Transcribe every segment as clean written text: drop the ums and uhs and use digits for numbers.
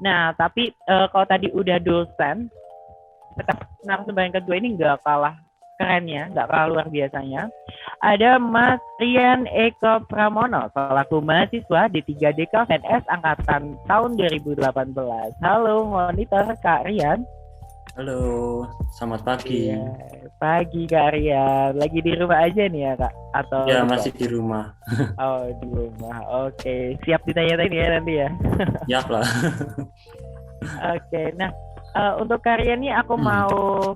Nah, tapi kalau tadi udah dosen, narasumber yang kedua ini nggak kalah kerennya, nggak kalah luar biasanya. Ada Mas Rian Eko Pramono, selaku mahasiswa di 3 DK VNS Angkatan tahun 2018. Halo monitor Kak Rian. Halo, selamat pagi. Iya, pagi Kak Rian. Lagi di rumah aja nih ya Kak? Atau ya, masih di rumah. Oh, di rumah. Oke, siap ditanya-tanya ya nanti ya? Siap lah. Oke, nah untuk Kak Rian nih aku mau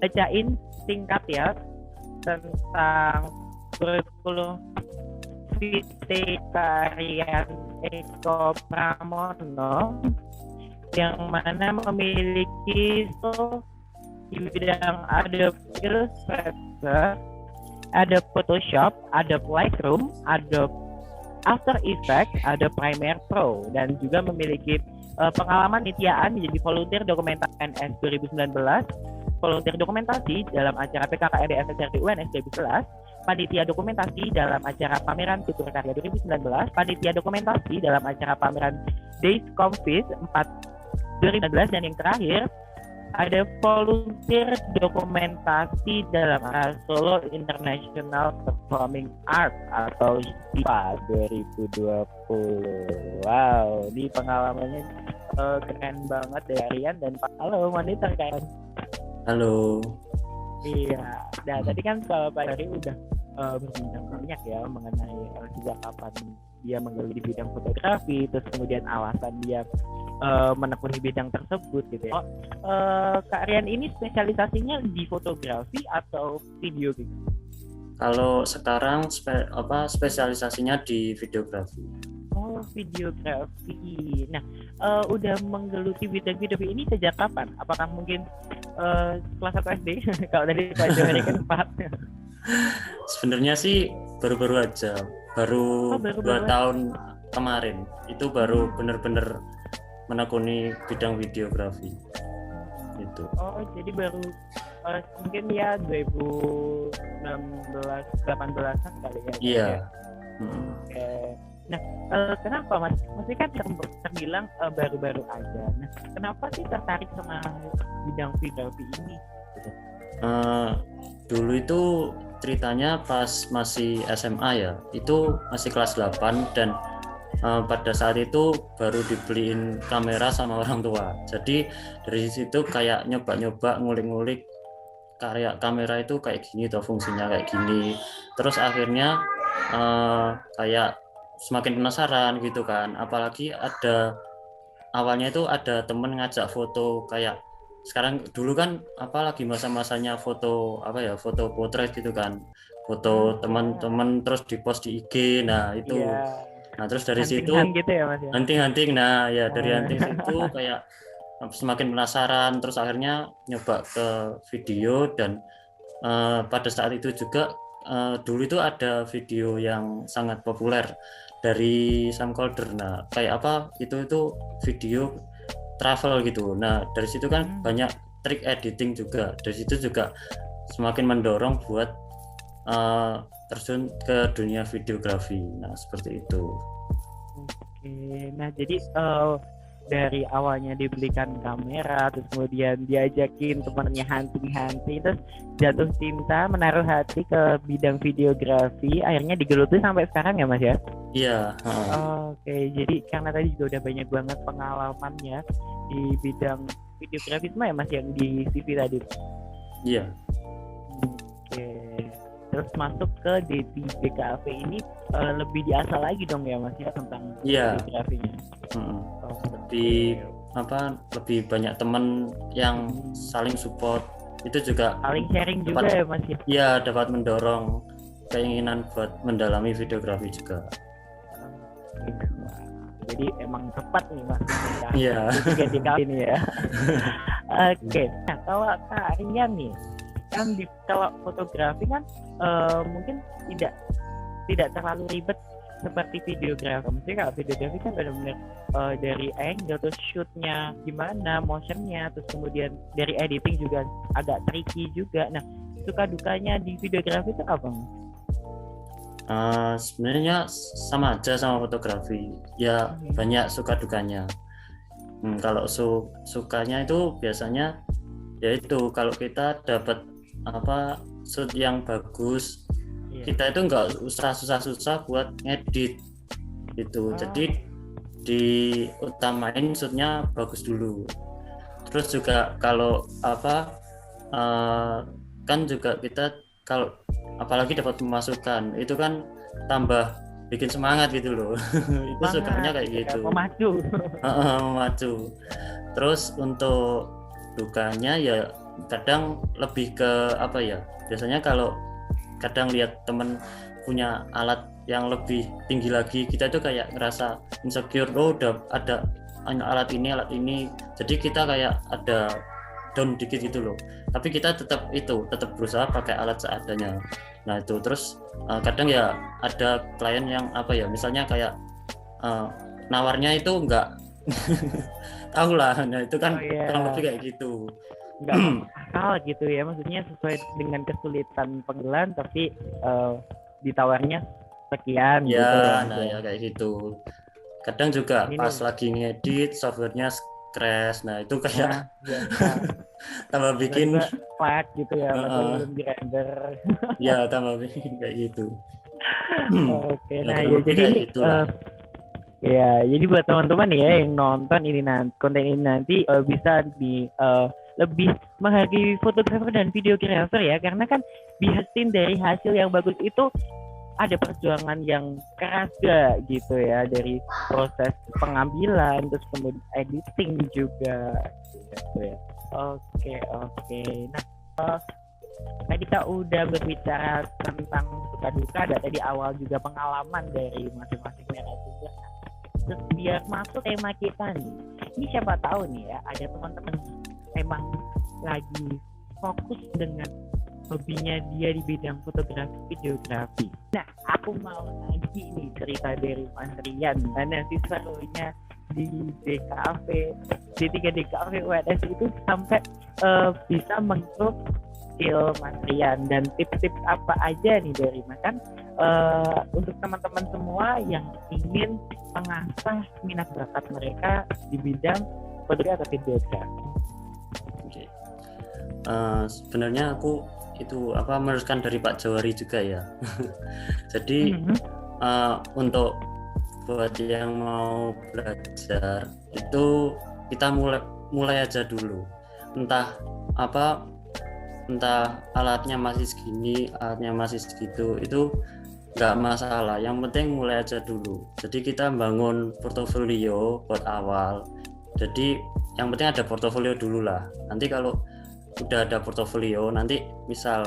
bacain singkat ya tentang kurikulum vitae Kak Rian Eko Pramono yang mana memiliki di bidang Adobe Illustrator, Adobe Photoshop, Adobe Lightroom, Adobe After Effects, Adobe Premiere Pro, dan juga memiliki pengalaman nitiaan menjadi volunteer dokumentasi NS 2019, volunteer dokumentasi dalam acara PKKRDS SRT UNS 2011, panitia dokumentasi dalam acara pameran tutur karya 2019, panitia dokumentasi dalam acara pameran Days Confis 2019, dan yang terakhir ada volunteer dokumentasi dalam Solo International Performing Arts atau SIPA 2020. Wow, ini pengalamannya keren banget dari Rian dan Pak. Halo monitor kan? Halo. Iya, nah tadi kan Pak Dari udah berbincang banyak ya mengenai sejak kapan dia menggeluti di bidang fotografi, terus kemudian alasan dia menekuni bidang tersebut gitu ya. Kak Rian ini spesialisasinya di fotografi atau video gitu? Kalau sekarang spesialisasinya di videografi. Oh, videografi. Nah, udah menggeluti bidang video ini sejak kapan? Apakah mungkin kelas 1 SD? Kalau dari Pak Johari kan 4. Sebenarnya sih baru-baru aja, baru 2 tahun kemarin itu baru benar-benar menekuni bidang videografi itu. Oh, jadi baru mungkin ya 2016 18-an kali ya. Iya. Oke. Nah, kenapa Mas? Maksudnya kan terbilang baru-baru aja. Nah, kenapa sih tertarik sama bidang videografi ini? Dulu itu ceritanya pas masih SMA ya, itu masih kelas 8 dan pada saat itu baru dibeliin kamera sama orang tua. Jadi dari situ kayak nyoba-nyoba ngulik-ngulik kayak kamera itu kayak gini tuh, fungsinya kayak gini. Terus akhirnya kayak semakin penasaran gitu kan. Apalagi awalnya itu ada temen ngajak foto kayak sekarang dulu kan apalagi masa-masanya foto foto potret gitu kan, foto teman-teman terus dipost di IG. Nah itu nah terus dari situ gitu ya Mas ya? hunting nah ya dari hunting situ kayak semakin penasaran, terus akhirnya nyoba ke video. Dan pada saat itu juga dulu itu ada video yang sangat populer dari Sam Calder. Nah kayak itu video travel gitu. Nah dari situ kan banyak trik editing juga. Dari situ juga semakin mendorong buat terjun ke dunia videografi. Nah seperti itu. Oke, nah jadi dari awalnya dibelikan kamera, terus kemudian diajakin temannya hunting, terus jatuh cinta, menaruh hati ke bidang videografi, akhirnya digeluti sampai sekarang ya Mas ya? Iya. Oke, jadi karena tadi juga udah banyak banget pengalamannya di bidang videografi semua ya Mas yang di CV tadi? Iya. Oke, terus masuk ke DKV ini lebih diasah lagi dong ya Mas ya tentang videografinya? Lebih banyak teman yang saling support, itu juga saling sharing juga ya Mas ya? Iya, dapat mendorong keinginan buat mendalami videografi juga. Jadi emang tepat nih Mas. Iya. Tiga ini ya. Oke. Nah kalau Kak Rian nih, kan kalau fotografi kan mungkin tidak terlalu ribet seperti videografi. Maksudnya kalau videografi kan benar-benar dari angle terus shootnya gimana, motionnya, terus kemudian dari editing juga agak tricky juga. Nah suka dukanya di videografi itu apa? Sebenarnya sama aja sama fotografi ya, banyak suka dukanya. Kalau sukanya itu biasanya yaitu kalau kita dapat apa shoot yang bagus, kita itu nggak usah susah-susah buat ngedit gitu. Jadi diutamain shootnya bagus dulu. Terus juga kalau apa kan juga kita kalau apalagi dapat pemasukan itu kan tambah bikin semangat gitu loh. Itu sukanya kayak gitu. Memacu. Terus untuk dukanya ya kadang lebih ke apa ya? Biasanya kalau kadang lihat temen punya alat yang lebih tinggi lagi, kita itu kayak ngerasa insecure, udah ada alat ini, jadi kita kayak ada down dikit gitu loh. Tapi kita tetap berusaha pakai alat seadanya. Nah itu terus kadang ya ada klien yang apa ya, misalnya kayak nawarnya itu enggak tahu lah, nah itu kan kurang lebih kayak gitu, nggak akal gitu ya, maksudnya sesuai dengan kesulitan panggilan tapi ditawarnya sekian ya, gitu ya. Nah ya kayak gitu. Kadang juga pas lagi ngedit softwarenya crash, nah itu kayak tambah bikin lag gitu ya, belum di render. Ya tambah bikin kayak gitu. Oke, nah ya jadi ya jadi buat teman-teman ya yang nonton ini nanti konten ini nanti bisa lebih menghargai fotografer dan videografer ya, karena kan dihasilin dari hasil yang bagus itu ada perjuangan yang keras gak gitu ya, dari proses pengambilan terus kemudian editing juga gitu ya. Oke. Nah tadi kita udah berbicara tentang suka duka, ada tadi awal juga pengalaman dari masing-masing narasumber. Terus biar masuk tema kita nih, ini siapa tahu nih ya ada teman-teman emang lagi fokus dengan hobinya dia di bidang fotografi videografi. Nah aku mau lagi nih cerita dari Mas Rian, mana siswanya di DKV D3 DKV UNS itu sampai bisa mengimprove skill Mas Rian, dan tips-tips apa aja nih dari Mas kan untuk teman-teman semua yang ingin mengasah minat bakat mereka di bidang fotografi atau videografi. Sebenarnya aku itu meneruskan dari Pak Jawari juga ya. Jadi untuk buat yang mau belajar itu kita mulai aja dulu. Entah alatnya masih segini, alatnya masih segitu, itu nggak masalah. Yang penting mulai aja dulu. Jadi kita bangun portofolio buat awal. Jadi yang penting ada portofolio dulu lah. Nanti kalau udah ada portofolio, nanti misal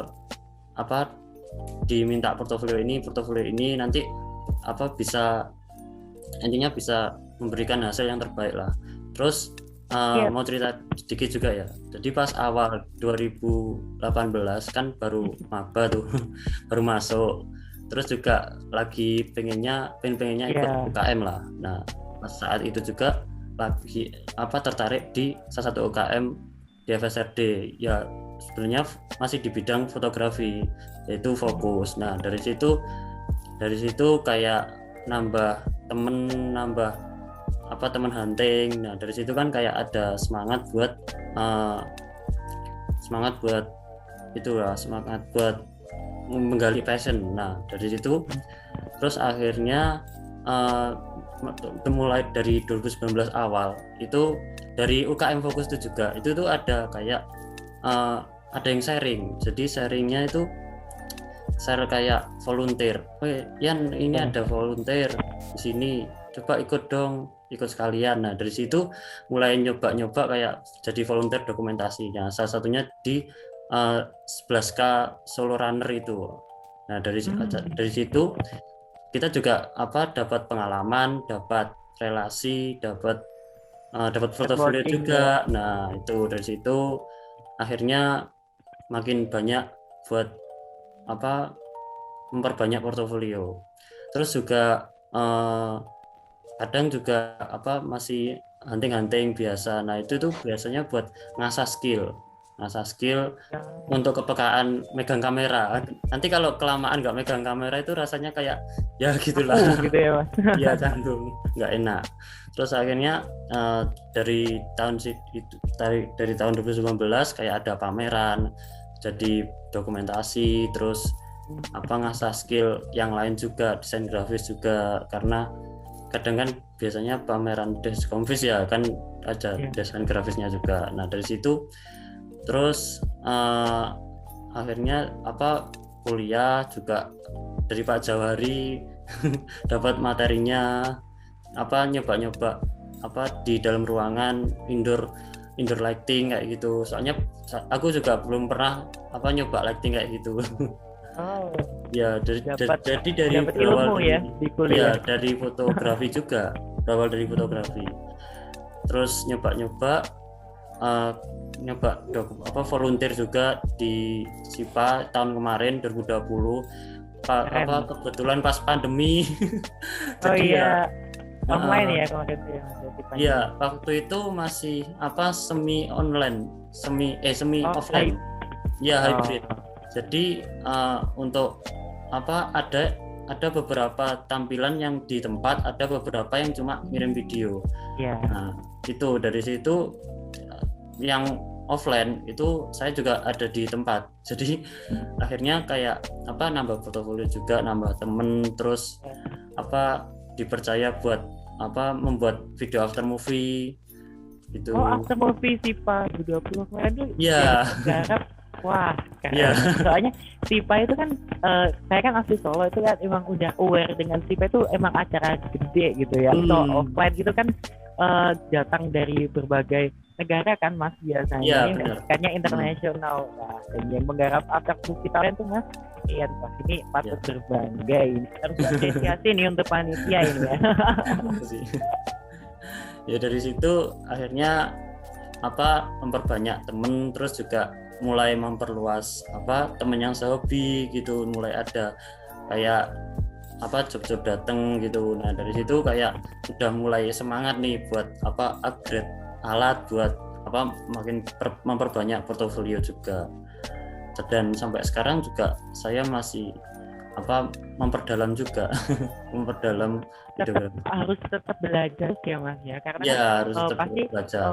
diminta portofolio ini nanti bisa intinya bisa memberikan hasil yang terbaik lah. Terus mau cerita sedikit juga ya. Jadi pas awal 2018 kan baru maba tuh baru masuk, terus juga lagi pengennya ikut UKM lah. Nah pas saat itu juga lagi tertarik di salah satu UKM di FSRD ya, sebenarnya masih di bidang fotografi, yaitu fokus. Nah dari situ kayak nambah temen hunting. Nah dari situ kan kayak ada semangat buat menggali passion. Nah dari situ terus akhirnya mulai dari 2019 awal itu dari UKM Fokus itu juga itu tuh ada kayak ada yang sharing. Jadi sharingnya itu share kayak volunteer. Yan ini ada volunteer di sini, coba ikut sekalian. Nah dari situ mulai nyoba kayak jadi volunteer dokumentasinya. Salah satunya di 11K Solo Runner itu. Nah dari situ kita juga dapat pengalaman, dapat relasi, dapat portofolio juga. Nah itu dari situ akhirnya makin banyak buat memperbanyak portofolio. Terus juga kadang juga masih hunting biasa. Nah itu tuh biasanya buat ngasah skill. ngasah skill untuk kepekaan megang kamera. Nanti kalau kelamaan nggak megang kamera itu rasanya kayak ya gitulah. Gitu ya Mas. Iya, canggung, nggak enak. Terus akhirnya dari tahun dari tahun 2019 kayak ada pameran, jadi dokumentasi, terus ngasah skill yang lain juga, desain grafis juga, karena kadang kan biasanya pameran Deskonfis ya kan ada desain grafisnya juga. Nah dari situ terus akhirnya kuliah juga dari Pak Jawari dapat materinya nyoba-nyoba di dalam ruangan indoor lighting kayak gitu. Soalnya aku juga belum pernah nyoba lighting kayak gitu. Oh. Ya dari ilmu ya di kuliah. Ya dari fotografi juga, berawal dari fotografi. Terus nyoba volunteer juga di SIPA tahun kemarin 2020. Kebetulan pas pandemi. Jadi online ya kemarin ya. Iya, waktu itu masih semi online, semi offline. Ya, hybrid. Jadi untuk ada beberapa tampilan yang di tempat, ada beberapa yang cuma ngirim video. Nah, itu dari situ yang offline itu saya juga ada di tempat. Jadi akhirnya kayak nambah portofolio juga, nambah temen, terus dipercaya buat membuat video after movie gitu. After movie SIPA 2020 kemarin tuh. Iya. Wah, soalnya SIPA itu kan saya kan asli Solo, itu kan emang udah aware dengan SIPA itu emang acara gede gitu ya. So offline itu kan datang dari berbagai negara kan Mas biasanya. Kayaknya internasional. Nah, yang menggarap after movie talent tuh Mas ini patut berbangga, ini harus apresiasi nih untuk panitia ini ya. Ya dari situ akhirnya memperbanyak temen, terus juga mulai memperluas temen yang sehobi gitu, mulai ada kayak job-job dateng gitu. Nah dari situ kayak udah mulai semangat nih buat upgrade alat, buat makin memperbanyak portofolio juga. Dan sampai sekarang juga saya masih memperdalam juga. Memperdalam videografi. Harus tetap belajar ya Mas ya, karena harus tetap belajar.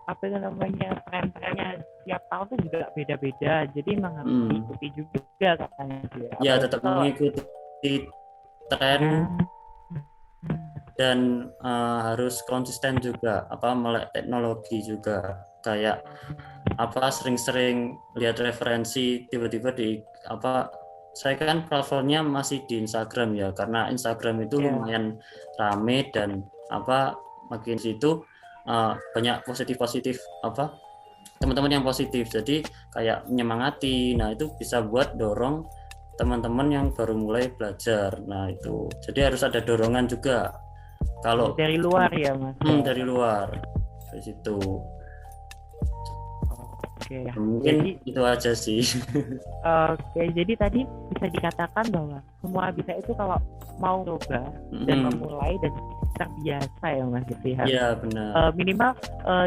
tren-trennya tiap tahun tuh juga beda-beda, jadi memang harus mengikuti juga katanya dia. Ya tetap mengikuti tren dan harus konsisten juga, melek teknologi juga, kayak sering-sering lihat referensi, tiba-tiba di saya kan platformnya masih di Instagram ya, karena Instagram itu lumayan rame dan makin situ banyak positif teman-teman yang positif, jadi kayak menyemangati. Nah itu bisa buat dorong teman-teman yang baru mulai belajar. Nah itu jadi harus ada dorongan juga kalau dari luar ya Mas. Dari luar, dari situ. Mungkin jadi, itu aja sih. Jadi tadi bisa dikatakan bahwa semua bisa itu kalau mau coba dan memulai dan terbiasa ya Mas gitu ya. Iya benar. Minimal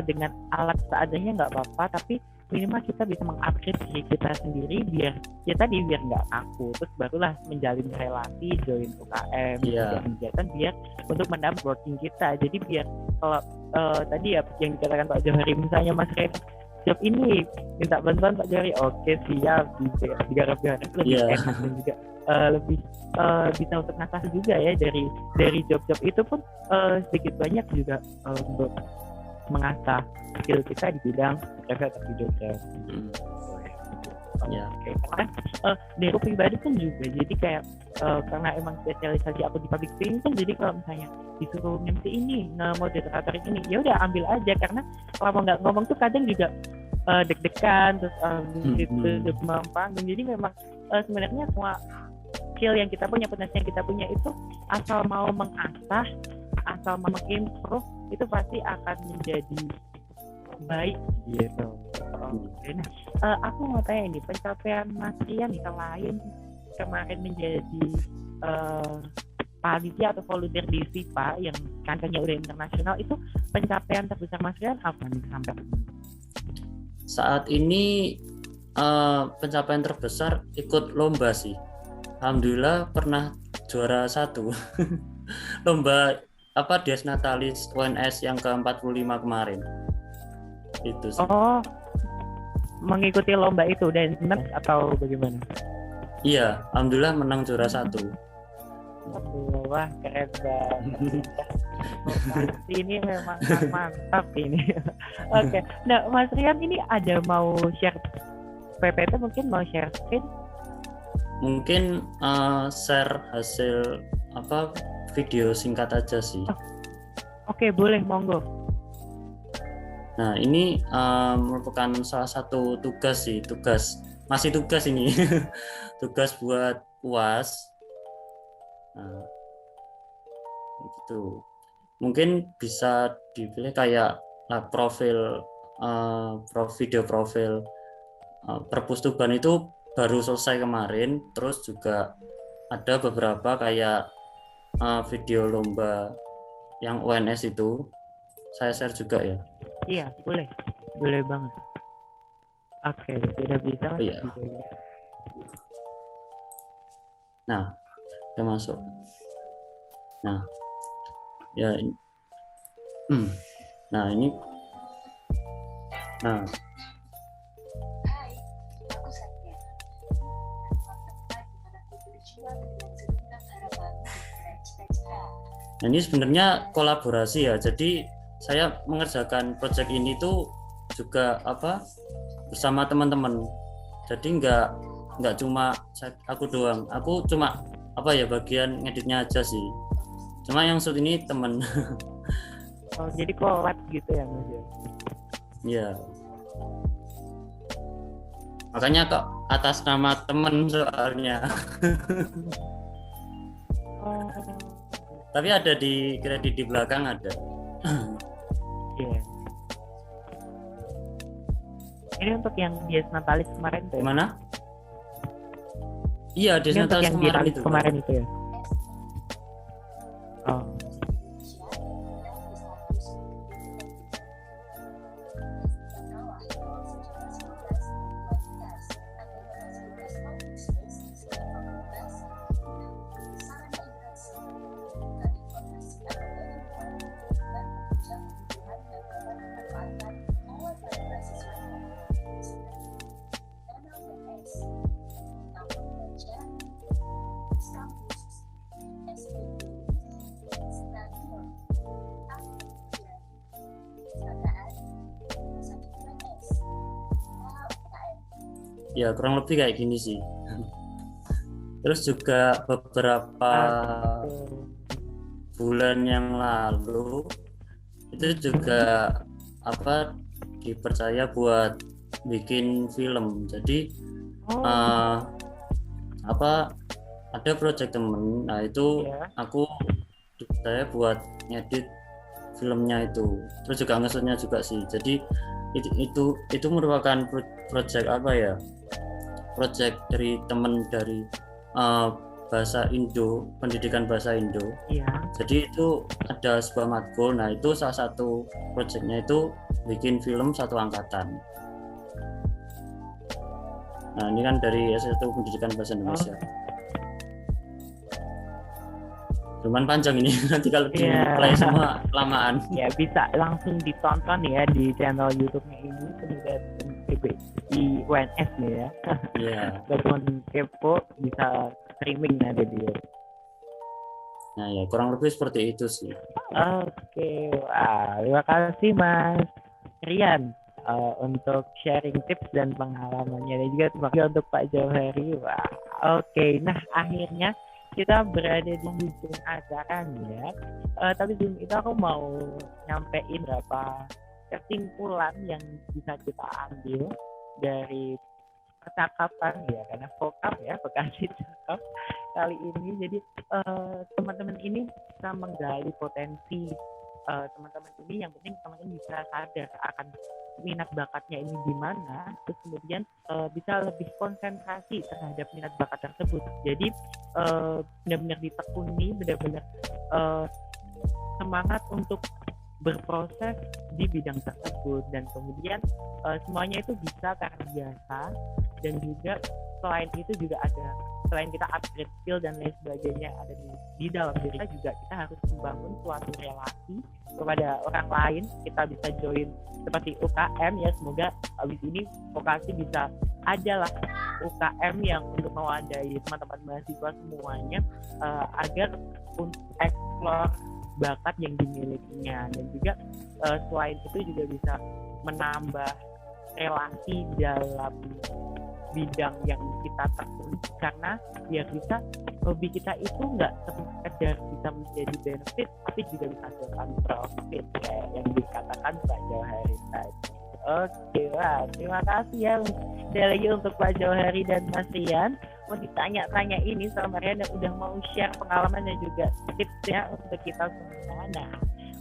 dengan alat seadanya nggak apa-apa, tapi minimal kita bisa mengupgrade diri kita sendiri biar nggak kaku, terus barulah menjalin relasi, join UKM, kegiatan biar untuk mendamping kita. Jadi biar kalau tadi ya yang dikatakan Pak Johari, misalnya Mas Ren job ini minta bantuan Pak Johari, oke siap, digarap-garap lebih enak dan juga lebih bisa untuk ngasah juga ya dari job-job itu pun sedikit banyak juga untuk mengasah skill kita di bidang fotografi atau videografi. Karena dari aku pribadi pun juga, jadi kayak karena emang spesialisasi aku di public speaking kan, jadi kalau misalnya disuruh MC ini, moderator ini, ya udah ambil aja, karena kalau nggak ngomong tuh kadang juga deg-degan, terus demam panggung. Jadi memang sebenarnya semua skill yang kita punya, potensi yang kita punya itu asal mau mengasah, asal mau mengimprove, itu pasti akan menjadi baik gitu. Nah, aku mau tanya ini, pencapaian Mas Rian nih, selain kemarin menjadi panitia atau volunteer di SIPA yang kancahnya udah internasional, itu pencapaian terbesar Mas Rian apa nih sampai? Saat ini pencapaian terbesar ikut lomba sih. Alhamdulillah pernah juara 1 lomba Dies Natalis UNS yang ke-45 kemarin. Itu sih. Oh, mengikuti lomba itu dan senang atau bagaimana? Iya, alhamdulillah menang juara 1. Wah, keren banget. Ini memang mantap ini. Oke. Nah, Mas Rian ini ada mau share PPT, mungkin mau share screen? Mungkin share hasil video singkat aja sih. Oke, boleh, monggo. Nah, ini merupakan salah satu tugas ini. Tugas buat UAS. Nah, gitu. Mungkin bisa dipilih kayak video profil perpustakaan itu baru selesai kemarin, terus juga ada beberapa kayak video lomba yang UNS itu saya share juga ya. Iya, boleh banget. Oke, sudah bisa. Iya. Nah, udah masuk. Nah, ya ini. Nah, ini. Nah. Hai, aku Satya. Nah, ini sebenarnya kolaborasi ya. Jadi saya mengerjakan proyek ini tuh juga bersama teman-teman. Jadi nggak cuma aku doang. Aku cuma bagian ngeditnya aja sih. Cuma yang shoot ini temen. Oh, jadi collab gitu ya Mas? Iya. Makanya kok atas nama temen soalnya. Oh. Tapi ada di kredit di belakang ada. Iya. Ini untuk yang Dies Natalis kemarin tuh. Mana? Iya, Dies Ini untuk Natalis yang kemarin itu ya. Oh. Ya kurang lebih kayak gini sih. Terus juga beberapa bulan yang lalu itu juga dipercaya buat bikin film. Jadi ada proyek temen. Nah itu aku dipercaya buat ngedit filmnya itu. Terus juga ngesutnya juga sih. Jadi itu merupakan proyek proyek dari temen dari bahasa Indo, pendidikan bahasa Indo. Iya. Jadi itu ada sebuah matkul. Nah itu salah satu proyeknya itu bikin film satu angkatan. Nah ini kan dari S1 Pendidikan Bahasa Indonesia. Cuman panjang ini, nanti kalau di play semua lamaan. Ya bisa langsung ditonton ya di channel YouTube-nya ini Pendidikan PBI UNS nih ya. Iya. Buat teman kepo bisa streaming nanti dia. Nah ya kurang lebih seperti itu sih. Oke, wah, terima kasih Mas Rian untuk sharing tips dan pengalamannya, dan juga terima kasih untuk Pak Jauhari. Wah, oke. Nah akhirnya kita berada di ujung acara nih ya. Tapi sebelum itu aku mau nyampein beberapa kesimpulan yang bisa kita ambil dari percakapan ya, karena vokab ya, bekasi cakap kali ini. Jadi teman-teman ini bisa menggali potensi teman-teman ini. Yang penting teman-teman bisa sadar akan minat bakatnya ini di mana, terus kemudian bisa lebih konsentrasi terhadap minat bakat tersebut. Jadi benar-benar ditekuni, benar-benar semangat untuk berproses di bidang tersebut, dan kemudian semuanya itu bisa karena biasa. Dan juga selain itu juga selain kita upgrade skill dan lain sebagainya ada di dalam diri kita, juga kita harus membangun suatu relasi kepada orang lain. Kita bisa join seperti UKM ya, semoga habis ini vokasi bisa ada lah UKM yang untuk mewadai teman-teman mahasiswa semuanya, agar untuk explore bakat yang dimilikinya. Dan juga selain itu juga bisa menambah relasi dalam bidang yang kita tekuni, karena biar bisa hobi kita itu nggak sekedar bisa menjadi benefit tapi juga bisa hasilkan profit kayak yang dikatakan Pak Jauhari tadi. Oke, wah, terima kasih ya sekali lagi untuk Pak Jauhari dan Mas Rian. Mau ditanya-tanya ini sama Rian yang udah mau share pengalaman dan juga tipsnya untuk kita semua. Nah,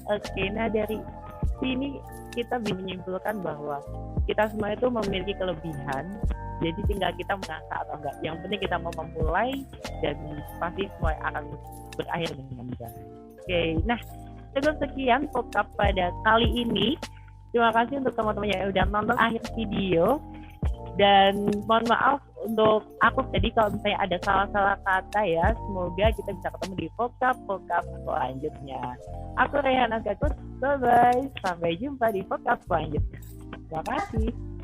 oke, nah dari sini kita bisa menyimpulkan bahwa kita semua itu memiliki kelebihan, jadi tinggal kita mengasah atau enggak. Yang penting kita mau memulai, dan pasti semua akan berakhir dengan baik. Oke, nah cukup sekian podcast pada kali ini. Terima kasih untuk teman-teman yang udah nonton akhir video, dan mohon maaf untuk aku tadi kalau misalnya ada salah-salah kata ya. Semoga kita bisa ketemu di podcast selanjutnya. Aku Rehan Azgakus, bye bye, sampai jumpa di podcast selanjutnya. Terima kasih.